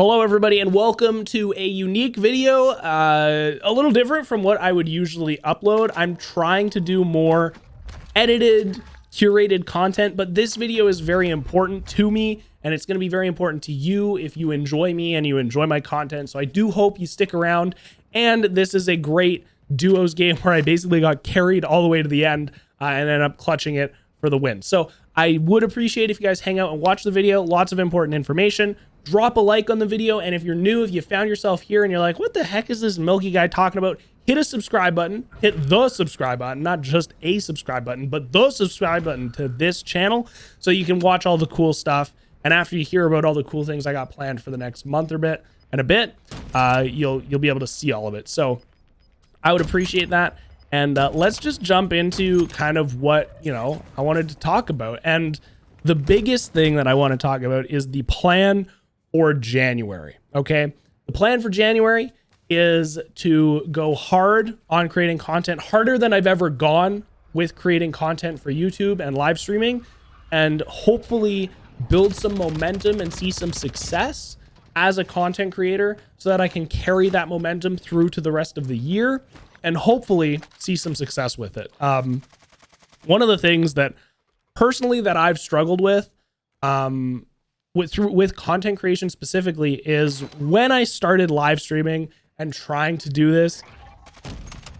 Hello everybody and welcome to a unique video, a little different from what I would usually upload. I'm trying to do more edited, curated content, but this video is very important to me and it's going to be very important to you if you enjoy me and you enjoy my content. So I do hope you stick around, and this is a great duos game where I basically got carried all the way to the end and ended up clutching it for the win. So I would appreciate if you guys hang out and watch the video. Lots of important information. Drop a like on the video, and if you're new, if you found yourself here and you're like, what the heck is this Milky guy talking about, hit a subscribe button. Hit the subscribe button, not just a subscribe button, but the subscribe button to this channel so you can watch all the cool stuff. And after you hear about all the cool things I got planned for the next month or a bit, you'll be able to see all of it. So I would appreciate that. And let's just jump into kind of what, I wanted to talk about. And the biggest thing that I want to talk about is the plan for January. Okay. The plan for January is to go hard on creating content, harder than I've ever gone with creating content for YouTube and live streaming, and hopefully build some momentum and see some success as a content creator so that I can carry that momentum through to the rest of the year and hopefully see some success with it. One of the things that personally that I've struggled with content creation specifically is when I started live streaming and trying to do this,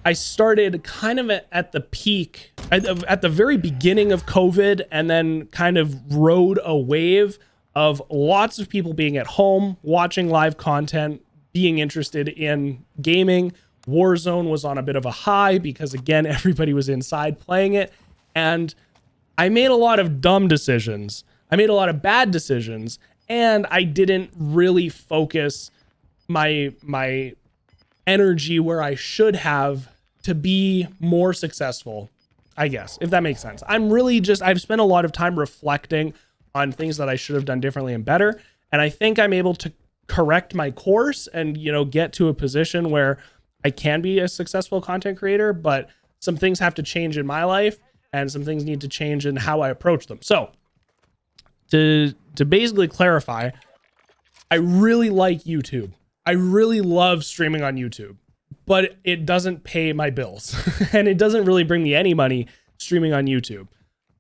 I started kind of at the peak, at the very beginning of COVID, and then kind of rode a wave of lots of people being at home, watching live content, being interested in gaming. Warzone was on a bit of a high because, again, everybody was inside playing it. And I made a lot of dumb decisions. I made a lot of bad decisions, and I didn't really focus my energy where I should have to be more successful, I guess, if that makes sense. I've spent a lot of time reflecting on things that I should have done differently and better. And I think I'm able to correct my course and, get to a position where I can be a successful content creator, but some things have to change in my life and some things need to change in how I approach them. So to basically clarify, I really like YouTube. I really love streaming on YouTube, but it doesn't pay my bills and it doesn't really bring me any money streaming on YouTube.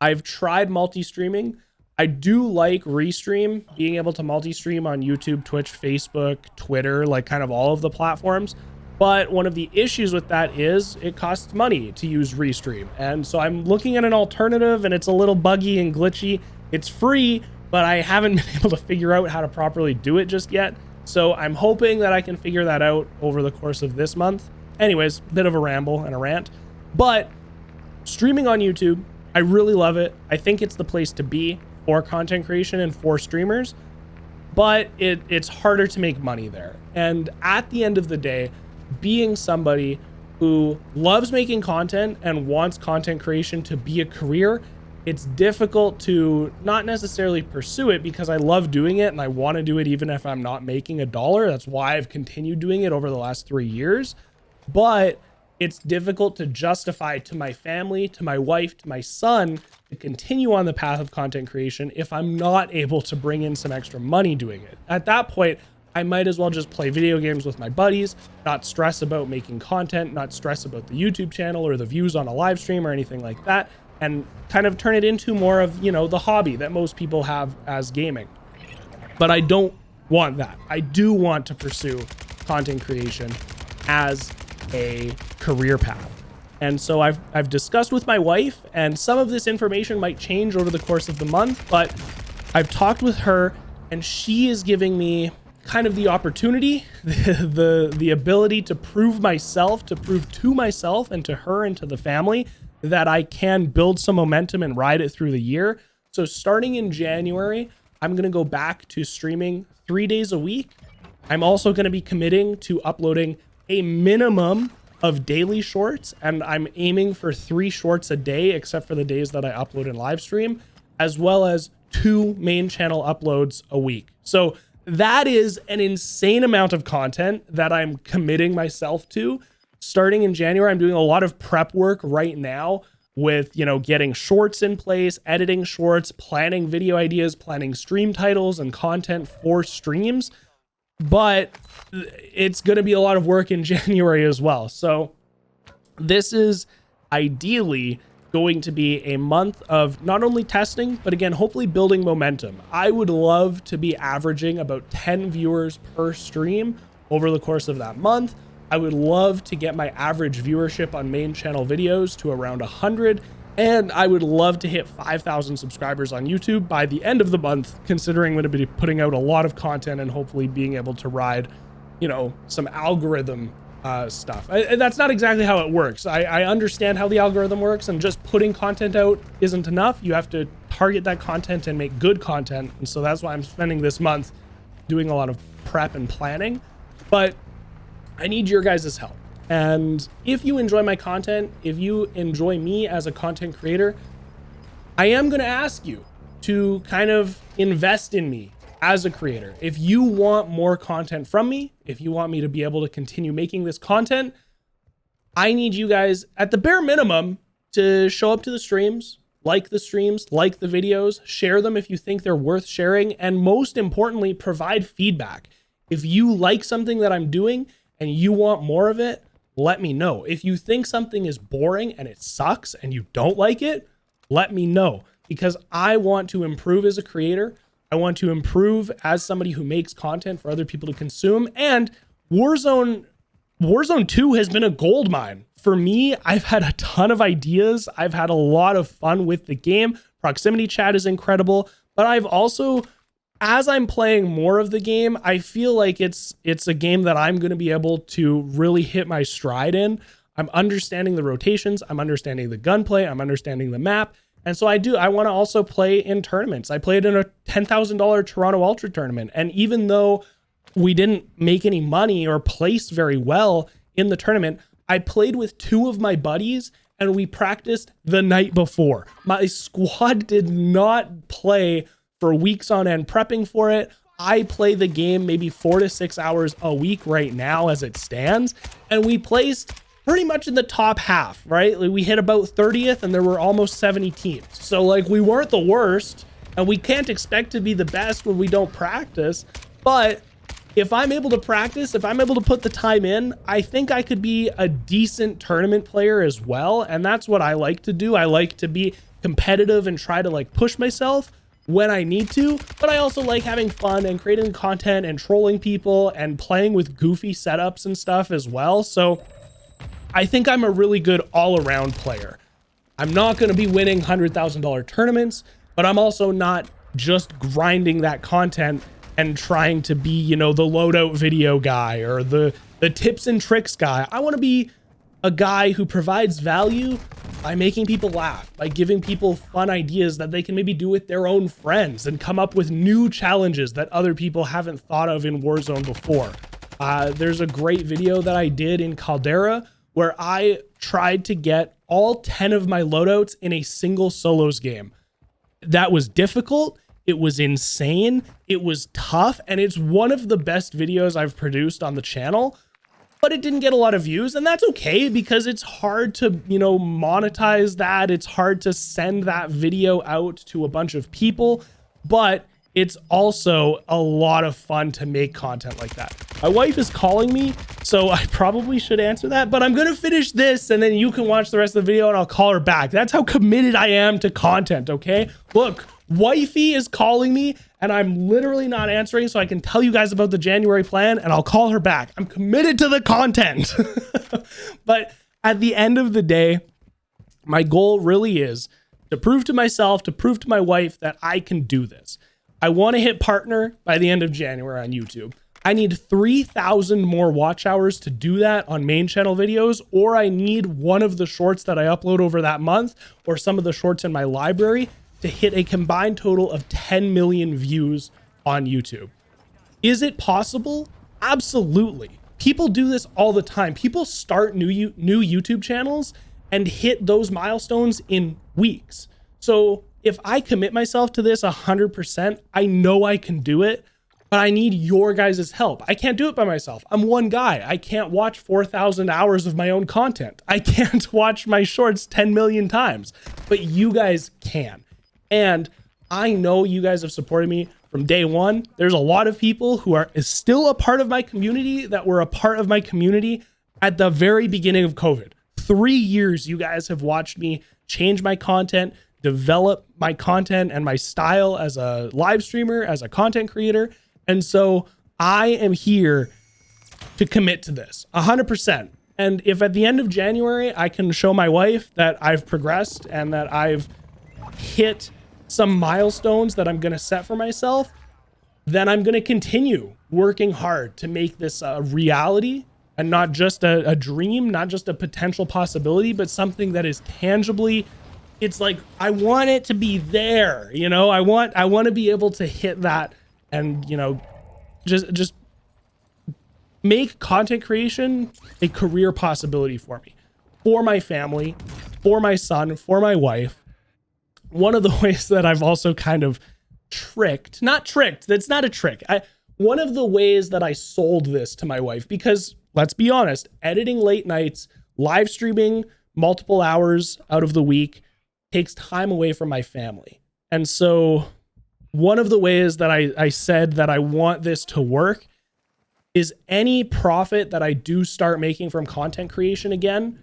I've tried multi-streaming. I do like Restream, being able to multi-stream on YouTube, Twitch, Facebook, Twitter, like kind of all of the platforms. But one of the issues with that is it costs money to use Restream. And so I'm looking at an alternative, and it's a little buggy and glitchy. It's free, but I haven't been able to figure out how to properly do it just yet. So I'm hoping that I can figure that out over the course of this month. Anyways, bit of a ramble and a rant. But streaming on YouTube, I really love it. I think it's the place to be for content creation and for streamers. But it's harder to make money there. And at the end of the day, being somebody who loves making content and wants content creation to be a career, it's difficult to not necessarily pursue it because I love doing it and I want to do it even if I'm not making $1. That's why I've continued doing it over the last 3 years. But it's difficult to justify to my family, to my wife, to my son to continue on the path of content creation if I'm not able to bring in some extra money doing it. At that point, I might as well just play video games with my buddies, not stress about making content, not stress about the YouTube channel or the views on a live stream or anything like that, and kind of turn it into more of, the hobby that most people have as gaming. But I don't want that. I do want to pursue content creation as a career path. And so I've discussed with my wife, and some of this information might change over the course of the month, but I've talked with her and she is giving me kind of the opportunity, the ability to prove to myself and to her and to the family that I can build some momentum and ride it through the year. So starting in January, I'm going to go back to streaming 3 days a week. I'm also going to be committing to uploading a minimum of daily shorts, and I'm aiming for 3 shorts a day, except for the days that I upload and live stream, as well as 2 main channel uploads a week. So that is an insane amount of content that I'm committing myself to. Starting in January, I'm doing a lot of prep work right now with, getting shorts in place, editing shorts, planning video ideas, planning stream titles and content for streams. but it's going to be a lot of work in January as well. So this is ideally going to be a month of not only testing, but again, hopefully building momentum. I would love to be averaging about 10 viewers per stream over the course of that month. I would love to get my average viewership on main channel videos to around 100. And I would love to hit 5,000 subscribers on YouTube by the end of the month, considering I'm going to be putting out a lot of content and hopefully being able to ride, you know, some algorithm stuff. That's not exactly how it works. I understand how the algorithm works, and just putting content out isn't enough. You have to target that content and make good content. And so that's why I'm spending this month doing a lot of prep and planning. But I need your guys' help. And if you enjoy my content, if you enjoy me as a content creator, I am going to ask you to kind of invest in me as a creator. If you want more content from me, if you want me to be able to continue making this content, I need you guys at the bare minimum to show up to the streams, like the videos, share them if you think they're worth sharing, and most importantly, provide feedback. If you like something that I'm doing and you want more of it, let me know. If you think something is boring and it sucks and you don't like it, let me know, because I want to improve as a creator. I want to improve as somebody who makes content for other people to consume. And Warzone 2 has been a gold mine. For me, I've had a ton of ideas. I've had a lot of fun with the game. Proximity chat is incredible, but I've also, as I'm playing more of the game, I feel like it's a game that I'm going to be able to really hit my stride in. I'm understanding the rotations. I'm understanding the gunplay. I'm understanding the map. And so I want to also play in tournaments. I played in a $10,000 Toronto Ultra tournament. And even though we didn't make any money or place very well in the tournament, I played with two of my buddies and we practiced the night before. My squad did not play for weeks on end prepping for it. I play the game maybe 4 to 6 hours a week right now as it stands. And we placed pretty much in the top half, right? Like we hit about 30th and there were almost 70 teams. So like we weren't the worst, and we can't expect to be the best when we don't practice. But if I'm able to practice, if I'm able to put the time in, I think I could be a decent tournament player as well. And that's what I like to do. I like to be competitive and try to like push myself when I need to, but I also like having fun and creating content and trolling people and playing with goofy setups and stuff as well. So I think I'm a really good all-around player. I'm not going to be winning $100,000 tournaments, but I'm also not just grinding that content and trying to be, you know, the loadout video guy or the tips and tricks guy. I want to be a guy who provides value by making people laugh, by giving people fun ideas that they can maybe do with their own friends and come up with new challenges that other people haven't thought of in Warzone before. There's a great video that I did in Caldera where I tried to get all 10 of my loadouts in a single solos game. That was difficult. It was insane. It was tough. And it's one of the best videos I've produced on the channel, but it didn't get a lot of views. And that's okay, because it's hard to, you know, monetize that. It's hard to send that video out to a bunch of people, but it's also a lot of fun to make content like that. My wife is calling me, so I probably should answer that, but I'm going to finish this and then you can watch the rest of the video and I'll call her back. That's how committed I am to content, okay? Look, wifey is calling me and I'm literally not answering, so I can tell you guys about the January plan and I'll call her back. I'm committed to the content. But at the end of the day, my goal really is to prove to myself, to prove to my wife that I can do this. I want to hit partner by the end of January on YouTube. I need 3,000 more watch hours to do that on main channel videos, or I need one of the shorts that I upload over that month or some of the shorts in my library to hit a combined total of 10 million views on YouTube. Is it possible? Absolutely. People do this all the time. People start new YouTube channels and hit those milestones in weeks. So if I commit myself to this 100%, I know I can do it, but I need your guys' help. I can't do it by myself. I'm one guy. I can't watch 4,000 hours of my own content. I can't watch my shorts 10 million times, but you guys can. And I know you guys have supported me from day one. There's a lot of people who is still a part of my community that were a part of my community at the very beginning of COVID. 3 years you guys have watched me change my content, develop my content and my style as a live streamer, as a content creator. And so I am here to commit to this 100%. And if at the end of January, I can show my wife that I've progressed and that I've hit some milestones that I'm going to set for myself, then I'm going to continue working hard to make this a reality and not just a dream, not just a potential possibility, but something that is tangibly, it's like, I want it to be there. You know, I want to be able to hit that and, you know, just make content creation a career possibility for me, for my family, for my son, for my wife. One of the ways that I've also kind of not tricked, that's not a trick. One of the ways that I sold this to my wife, because let's be honest, editing late nights, live streaming multiple hours out of the week takes time away from my family. And so one of the ways that I said that I want this to work is any profit that I do start making from content creation again,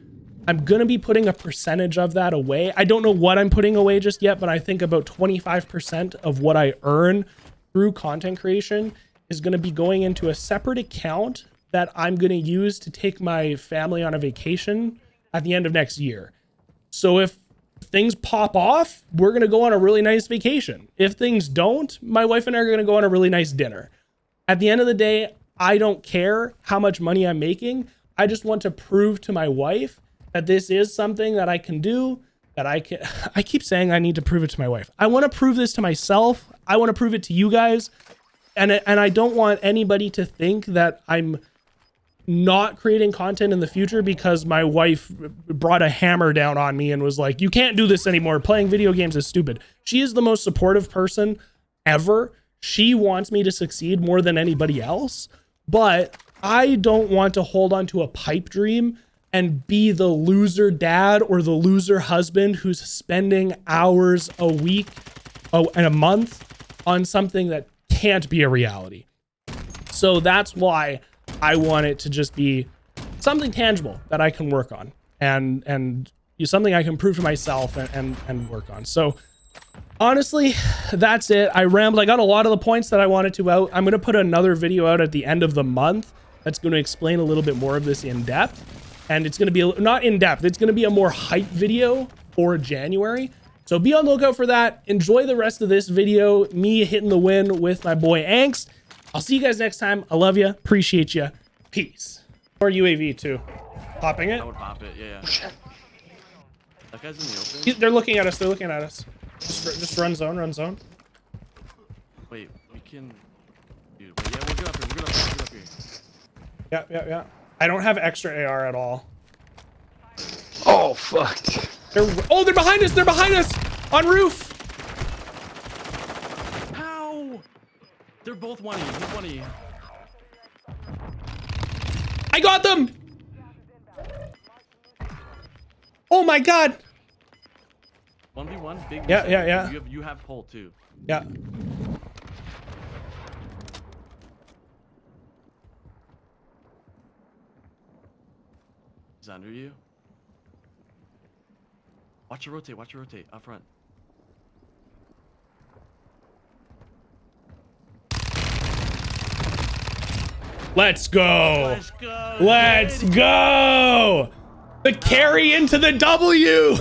I'm going to be putting a percentage of that away. I don't know what I'm putting away just yet, but I think about 25% of what I earn through content creation is going to be going into a separate account that I'm going to use to take my family on a vacation at the end of next year. So if things pop off, we're going to go on a really nice vacation. If things don't, my wife and I are going to go on a really nice dinner. At the end of the day, I don't care how much money I'm making. I just want to prove to my wife that this is something that I can do, that I keep saying I need to prove it to my wife. I want to prove this to myself. I want to prove it to you guys. And I don't want anybody to think that I'm not creating content in the future because my wife brought a hammer down on me and was like, you can't do this anymore. Playing video games is stupid. She is the most supportive person ever. She wants me to succeed more than anybody else. But I don't want to hold on to a pipe dream and be the loser dad or the loser husband who's spending hours a week and a month on something that can't be a reality. So that's why I want it to just be something tangible that I can work on and something I can prove to myself and work on. So honestly, that's it. I rambled. I got a lot of the points that I wanted to out. I'm going to put another video out at the end of the month that's going to explain a little bit more of this in depth. And it's going to be not in depth. It's going to be a more hype video for January. So be on the lookout for that. Enjoy the rest of this video. Me hitting the win with my boy Angst. I'll see you guys next time. I love you. Appreciate you. Peace. Or UAV too. Popping it? I would pop it, yeah. That guy's in the open. They're looking at us. They're looking at us. Just run zone, run zone. Wait, we can... Dude, wait, yeah, we'll get up here. We'll get up here. Yeah. I don't have extra AR at all. Oh, fuck. They're behind us. They're behind us on roof. How? They're both 1E. He's 1E. I got them. Oh my God. 1v1, big. Yeah. You have pole too. Yeah. He's under you. Watch it rotate. Watch it rotate. Up front. Let's go. Let's go. Let's go. The carry into the W.